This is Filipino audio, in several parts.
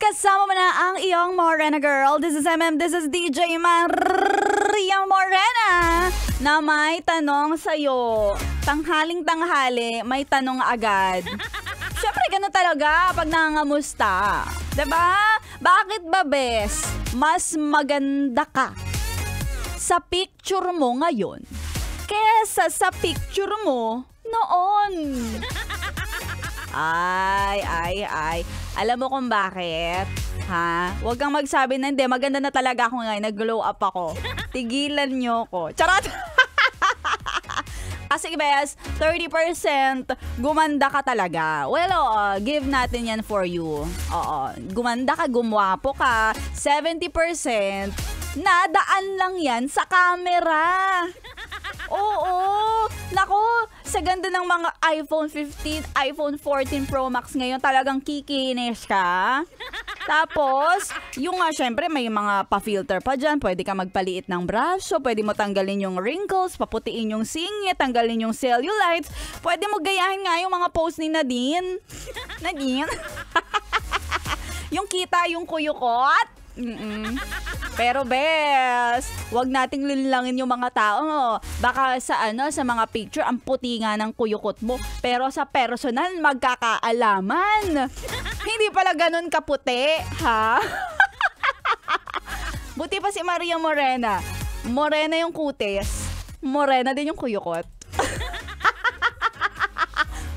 kasama mo na ang iyong Morena girl. This is this is DJ Maria Morena na may tanong sa'yo. Tanghaling-tanghali, may tanong agad. Siyempre, ganun talaga pag nangangamusta. Diba? Bakit ba, bes? Mas maganda ka sa picture mo ngayon kesa sa picture mo noon. Ay. Alam mo kung bakit? Ha? Huwag kang magsabi na hindi. Maganda na talaga ako ngayon. Nag-glow up ako. Tigilan nyo ko. Charot! Kasi bes, 30% gumanda ka talaga. Well, give natin yan for you. Oo. Gumanda ka, gumwapo ka. 70% nadaan lang yan sa camera. Oo. Nako, sa ganda ng mga iPhone 15, iPhone 14 Pro Max ngayon, talagang kikinis ka. Tapos, yung syempre may mga pa-filter pa dyan. Pwede ka magpaliit ng braso, pwede mo tanggalin yung wrinkles, paputiin yung singit, tanggalin yung cellulites. Pwede mo gayahin nga yung mga post ni Nadine. Nadine? Yung kita yung kuyukot. Pero bes, wag nating linlangin yung mga tao. Baka sa mga picture ang puti nga ng kuyukot mo, pero sa personal magkakaalaman. Hindi pala ganun kaputi, ha? Buti pa si Maria Morena. Morena yung kutis, morena din yung kuyukot.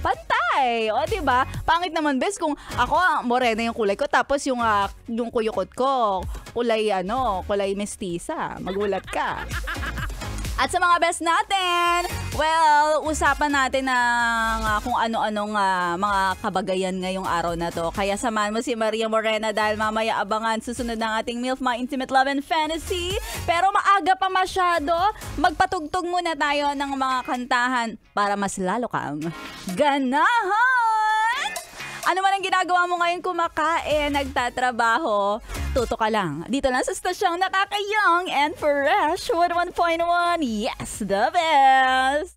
Pantay. O, diba? Pangit naman, bes, kung ako, morena yung kulay ko, tapos yung kuyukot ko, kulay mestiza. Magulat ka. At sa mga best natin, well, usapan natin ng kung ano-anong mga kabagayan ngayong araw na to. Kaya samahan mo si Maria Morena dahil mamaya abangan susunod ng ating MILF My Intimate Love and Fantasy. Pero maaga pa masyado, magpatugtog muna tayo ng mga kantahan para mas lalo kang ganahan! Ano man ang ginagawa mo ngayon, kumakain, nagtatrabaho, tuto ka lang. Dito lang sa stasyong nakaka-young and fresh 101.1. Yes, the best!